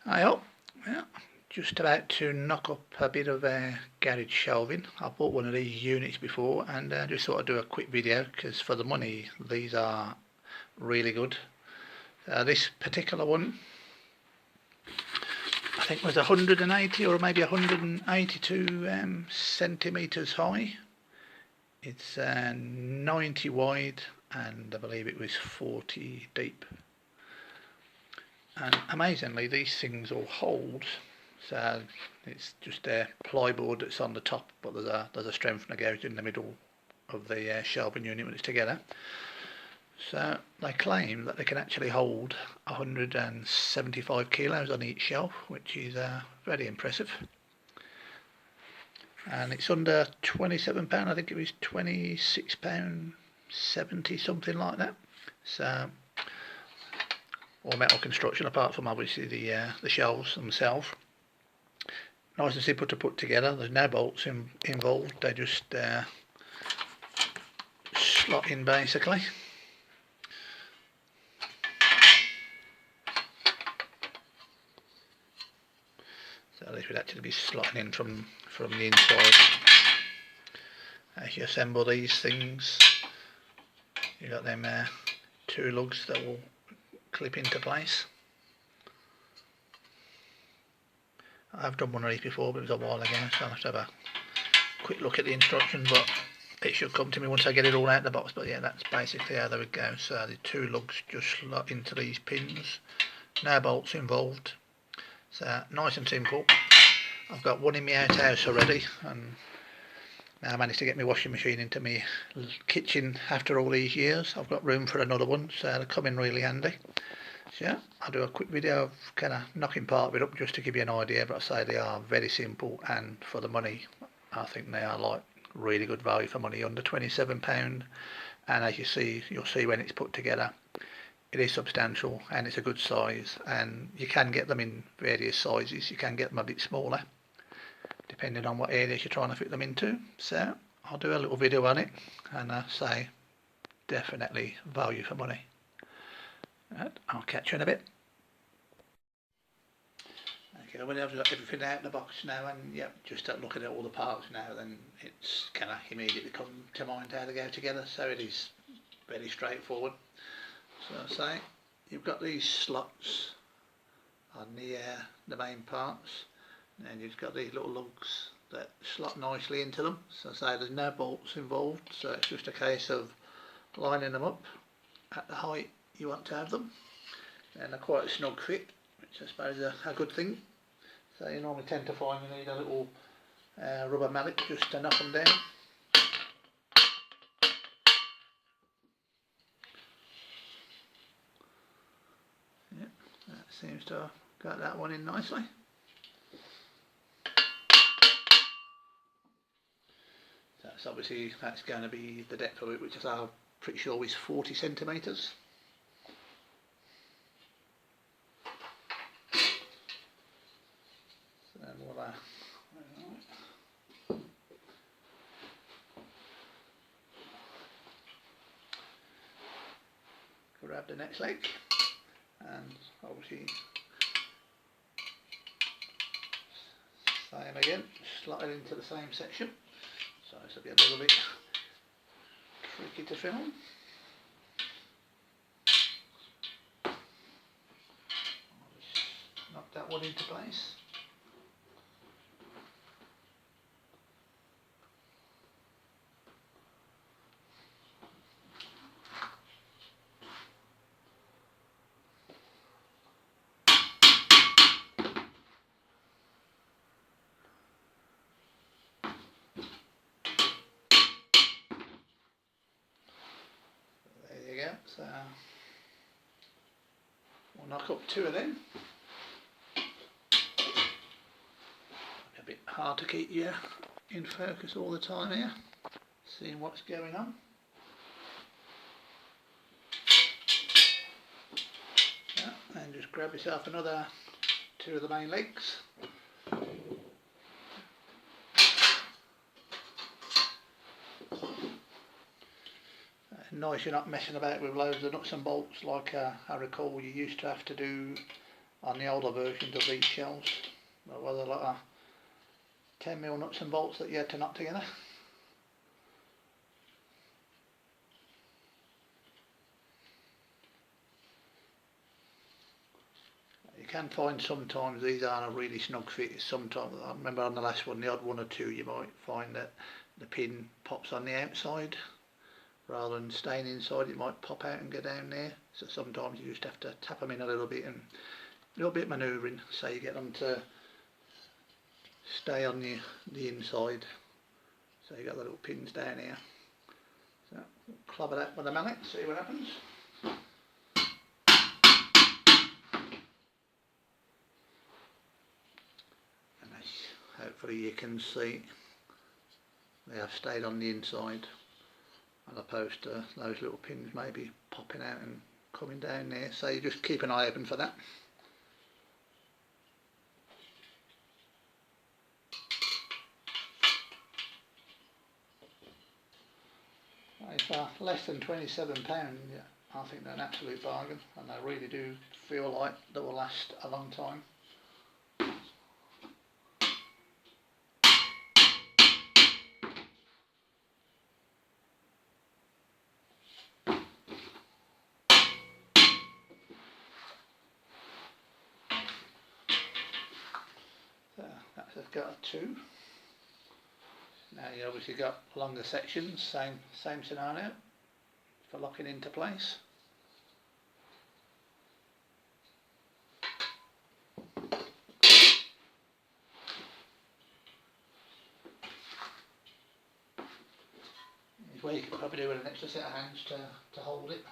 Hi up. Yeah, just about to knock up a bit of garage shelving. I bought one of these units before and just thought I'd do a quick video because for the money these are really good. This particular one I think was 180 or maybe 182 centimetres high. It's 90 wide and I believe it was 40 deep. And amazingly these things all hold, so it's just a plyboard that's on the top, but there's a strengthener gouge in the middle of the shelving unit when it's together. So they claim that they can actually hold 175 kilos on each shelf, which is very impressive. And it's under £27, I think it was £26.70, something like that. So all metal construction apart from obviously the shelves themselves. Nice and simple to put together. There's no bolts involved. They just slot in basically. So this would actually be slotting in from the inside. As you assemble these things, you've got them two lugs that will clip into place. I've done one of these before, but it was a while ago, so I'll have to have a quick look at the instructions, but it should come to me once I get it all out of the box. But yeah, that's basically how they would go. So the two lugs just slot into these pins, no bolts involved. So nice and simple. I've got one in my outhouse already, and now I managed to get my washing machine into my kitchen after all these years. I've got room for another one, so they come in really handy. So yeah, I'll do a quick video of kind of knocking part of it up just to give you an idea, but I say they are very simple, and for the money I think they are like really good value for money, under £27. And as you'll see when it's put together, it is substantial and it's a good size, and you can get them in various sizes. You can get them a bit smaller depending on what areas you're trying to fit them into. So I'll do a little video on it, and say definitely value for money. Right, I'll catch you in a bit. Okay, well, I've got everything out of the box now, and yeah, just looking at all the parts now, then it's kind of immediately come to mind how they go together. So it is very straightforward. So I say you've got these slots on the main parts, and you've got these little lugs that slot nicely into them. So I say there's no bolts involved, so it's just a case of lining them up at the height you want to have them, and they're quite a snug fit, which I suppose is a good thing. So you normally tend to find you need a little rubber mallet just to knock them down. Yeah, that seems to have got that one in nicely. So obviously that's going to be the depth of it, which is I'm pretty sure is 40 centimetres. So voila. Grab the next leg, and obviously same again, slot it into the same section. So this will be a little bit tricky to film. I'll just knock that one into place. So we'll knock up two of them. A bit hard to keep you in focus all the time here, seeing what's going on. Yeah, and just grab yourself another two of the main legs. Nice you're not messing about with loads of nuts and bolts like I recall you used to have to do on the older versions of these shelves. There was a lot of 10mm nuts and bolts that you had to knot together. You can find sometimes these aren't a really snug fit. Sometimes, I remember on the last one, the odd one or two, you might find that the pin pops on the outside rather than staying inside. It might pop out and go down there, so sometimes you just have to tap them in a little bit and a little bit manoeuvring so you get them to stay on the inside. So you got the little pins down here, so clobber that with a mallet, see what happens. Hopefully you can see they have stayed on the inside, as opposed to those little pins maybe popping out and coming down there, so you just keep an eye open for that. For less than £27, yeah, I think they're an absolute bargain, and they really do feel like they will last a long time. So that's got two. Now you obviously got longer sections, same scenario for locking into place. Where you could probably do with an extra set of hands to hold it.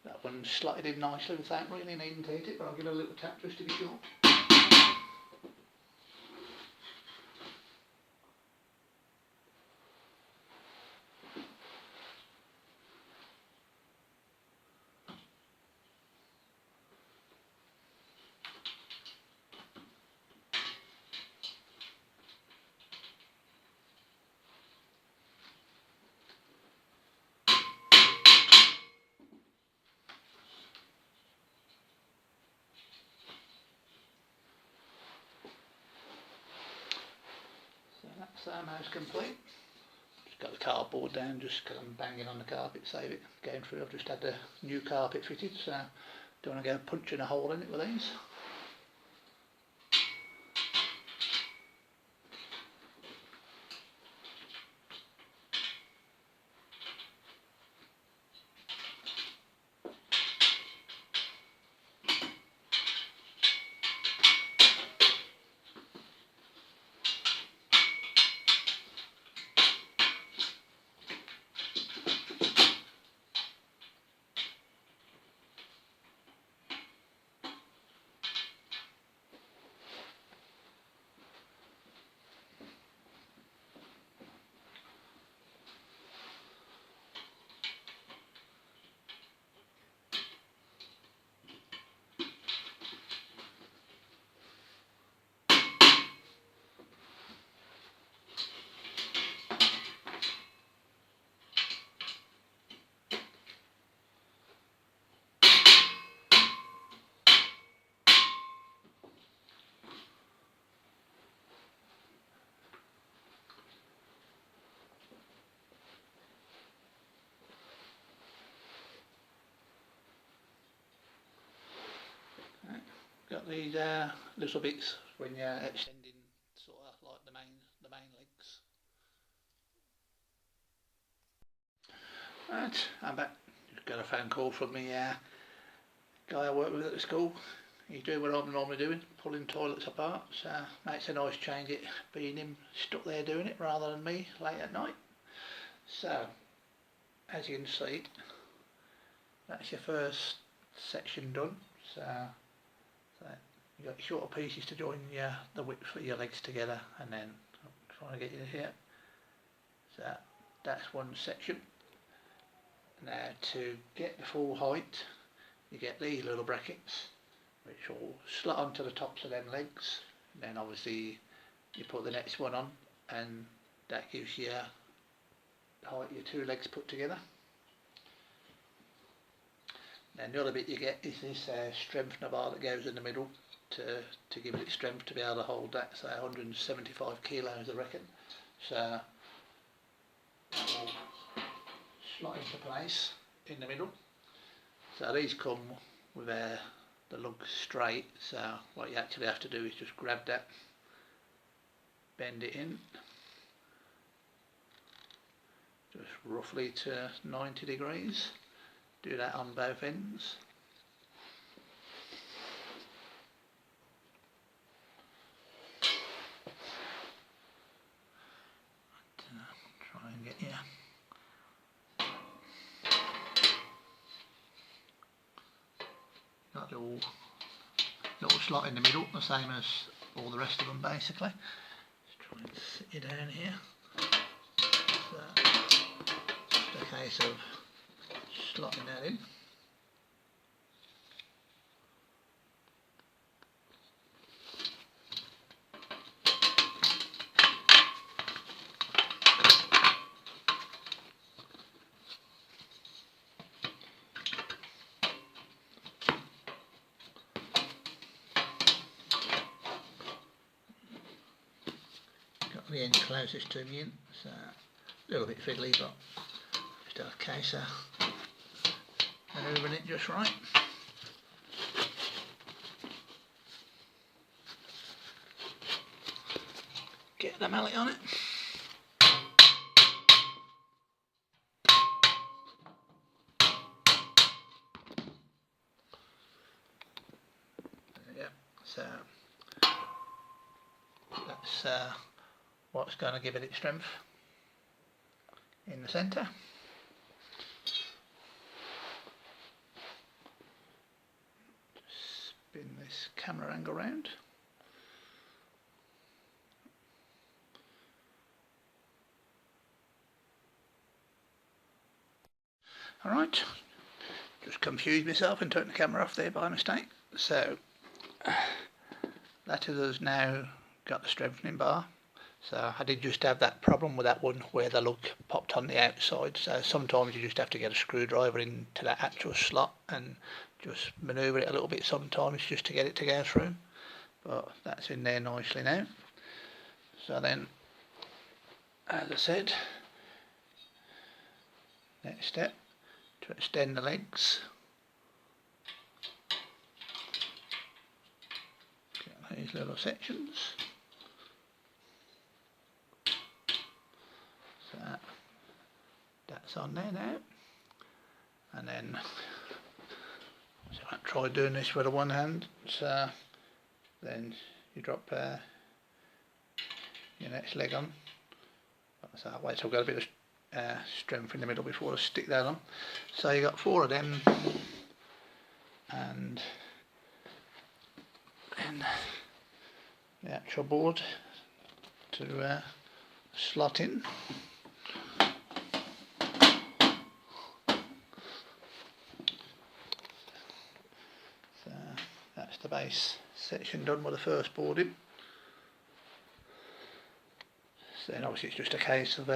That one slotted in nicely without really needing to hit it, but I'll give it a little tap just to be sure. So that's almost complete. Just got the cardboard down just because I'm banging on the carpet, save it going through. I've just had the new carpet fitted, so don't want to go punching a hole in it with these. Got these little bits when you're extending sort of like the main legs. Right, I'm back. Just got a phone call from the guy I work with at the school. He's doing what I'm normally doing, pulling toilets apart, so makes a nice change it being him stuck there doing it rather than me late at night. So, as you can see, that's your first section done. So you've got shorter pieces to join the width of your legs together, and then I'm trying to get you here. So that's one section. Now to get the full height, you get these little brackets which will slot onto the tops of them legs, and then obviously you put the next one on, and that gives you the height of your two legs put together. Then the other bit you get is this strengthener bar that goes in the middle to give it strength to be able to hold that, so 175 kilos I reckon. So it'll slot into place in the middle. So these come with the lugs straight, so what you actually have to do is just grab that, bend it in just roughly to 90 degrees, do that on both ends. Try and get you. Got a little slot in the middle, the same as all the rest of them basically. Just try and sit you down here. So, just a case of slotting that in. Got the end closest to me in, so a little bit fiddly, but just a case of manoeuvring it just right. Get the mallet on it. Yeah, so that's what's going to give it its strength in the centre. Spin this camera angle round. Alright, just confused myself and turned the camera off there by mistake. So that has now got the strengthening bar. So I did just have that problem with that one where the lug popped on the outside, so sometimes you just have to get a screwdriver into that actual slot and just manoeuvre it a little bit sometimes just to get it to go through, but that's in there nicely now. So then, as I said, next step, to extend the legs. Get these little sections. So that's on there now. And then, so I try doing this with the one hand. So then you drop your next leg on. So I'll wait till I've got a bit of strength in the middle before I stick that on. So you got 4 of them, and then the actual board to slot in. So that's the base section done with the first board in. So then obviously it's just a case of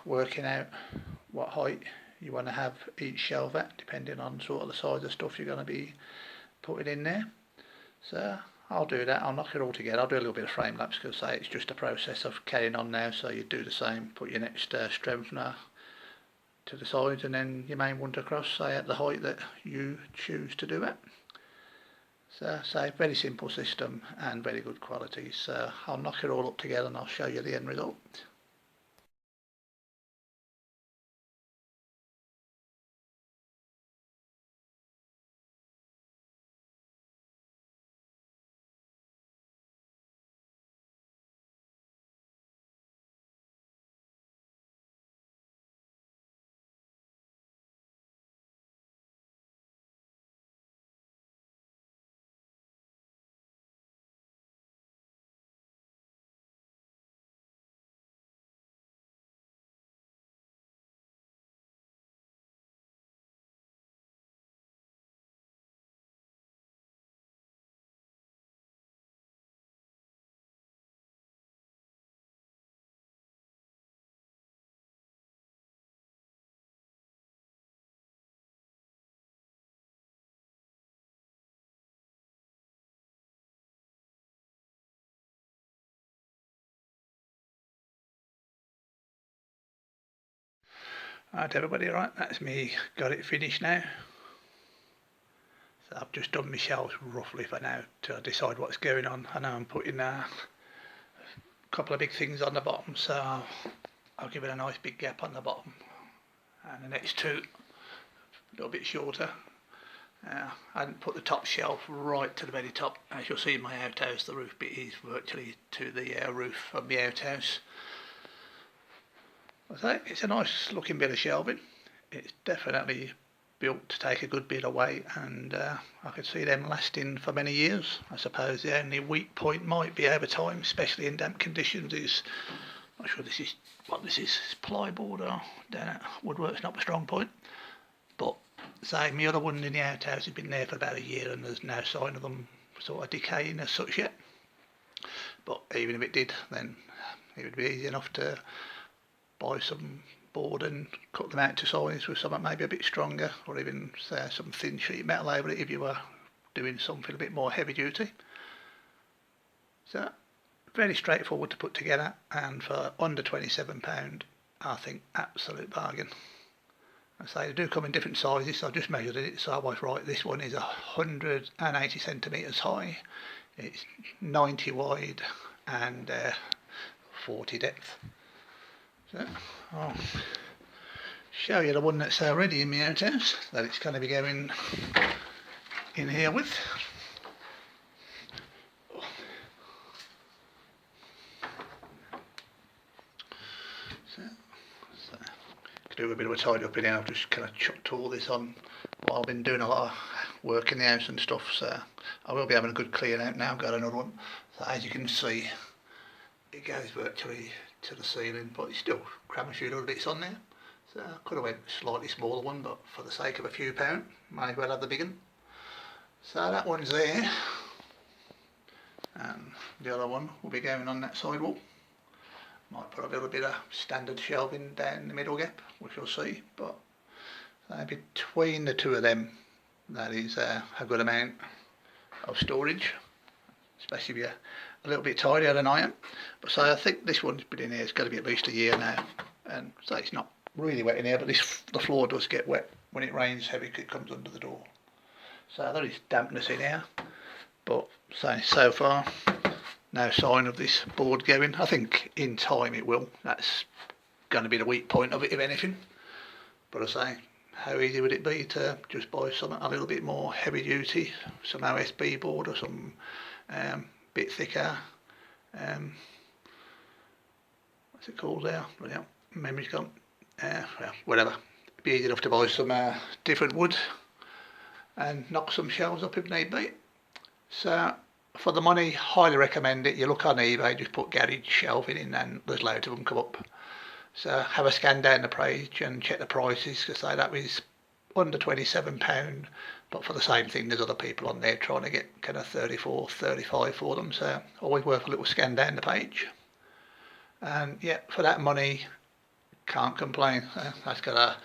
working out what height you want to have each shelf at, depending on sort of the size of stuff you're going to be putting in there. So I'll do that, I'll knock it all together, I'll do a little bit of frame lapse because say it's just a process of carrying on now. So you do the same, put your next strengthener to the sides and then your main one across, say at the height that you choose to do it. So very simple system and very good quality. So I'll knock it all up together and I'll show you the end result. Right everybody, right, that's me, got it finished now. So I've just done my shelves roughly for now to decide what's going on. I know I'm putting a couple of big things on the bottom, so I'll give it a nice big gap on the bottom. And the next two, a little bit shorter. I hadn't put the top shelf right to the very top. As you'll see in my outhouse, the roof bit is virtually to the roof of my outhouse. So it's a nice looking bit of shelving. It's definitely built to take a good bit of weight, and I could see them lasting for many years. I suppose the only weak point might be over time, especially in damp conditions. I'm not sure this is what this is, plyboard or don't know, woodwork's not a strong point. But say my other one in the outhouse has been there for about a year and there's no sign of them sort of decaying as such yet. But even if it did, then it would be easy enough to buy some board and cut them out to size with something maybe a bit stronger, or even say some thin sheet metal over it if you were doing something a bit more heavy duty. So very straightforward to put together, and for under £27 I think absolute bargain. I say they do come in different sizes, so I just measured it, so I was right. This one is 180 centimetres high, it's 90 wide and 40 depth. So I'll show you the one that's already in my outhouse that it's going to be going in here with. So do a bit of a tidy up in here. I've just kind of chucked all this on while I've been doing a lot of work in the house and stuff, so I will be having a good clean out now. I've got another one, so as you can see it goes virtually to the ceiling, but it's still cram a few little bits on there. So I could have went a slightly smaller one, but for the sake of a few pound, may as well have the big one. So that one's there, and the other one will be going on that side wall. Might put a little bit of standard shelving down the middle gap, which you'll see, but between the two of them, that is a good amount of storage, especially if you're a little bit tidier than I am. But so I think this one's been in here, it's got to be at least a year now, and so it's not really wet in here, but the floor does get wet when it rains heavy because it comes under the door. So there is dampness in here, but so far no sign of this board going. I think in time it will. That's going to be the weak point of it, if anything. But I say, how easy would it be to just buy something a little bit more heavy duty, some OSB board or some bit thicker, what's it called there? Well, memory's gone. Well, whatever. It'd be easy enough to buy some different wood and knock some shelves up if need be. So for the money, highly recommend it. You look on eBay, just put garage shelving in and there's loads of them come up. So have a scan down the page and check the prices, because that was under £27, but for the same thing there's other people on there trying to get kind of 34, 35 for them, so always worth a little scan down the page. And yeah, for that money, can't complain. That's got a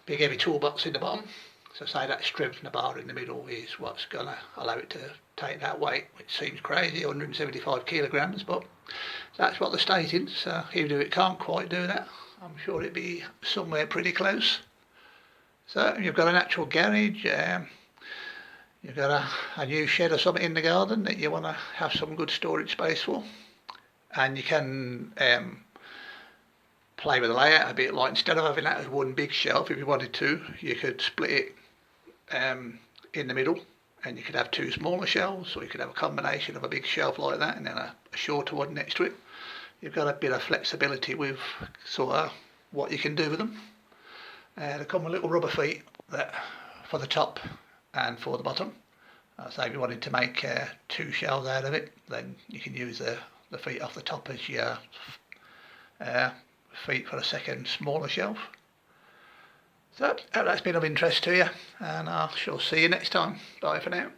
big heavy toolbox in the bottom, so say that strength in the bar in the middle is what's going to allow it to take that weight, which seems crazy, 175 kilograms, but that's what they're stating. So even if it can't quite do that, I'm sure it'd be somewhere pretty close. So you've got an actual garage, you've got a new shed or something in the garden that you want to have some good storage space for, and you can play with the layout a bit, like instead of having that as one big shelf, if you wanted to, you could split it in the middle, and you could have two smaller shelves, or you could have a combination of a big shelf like that and then a shorter one next to it. You've got a bit of flexibility with sort of what you can do with them. They come with little rubber feet that for the top and for the bottom. So if you wanted to make two shelves out of it, then you can use the feet off the top as your feet for a second smaller shelf. So I hope that's been of interest to you, and I shall see you next time. Bye for now.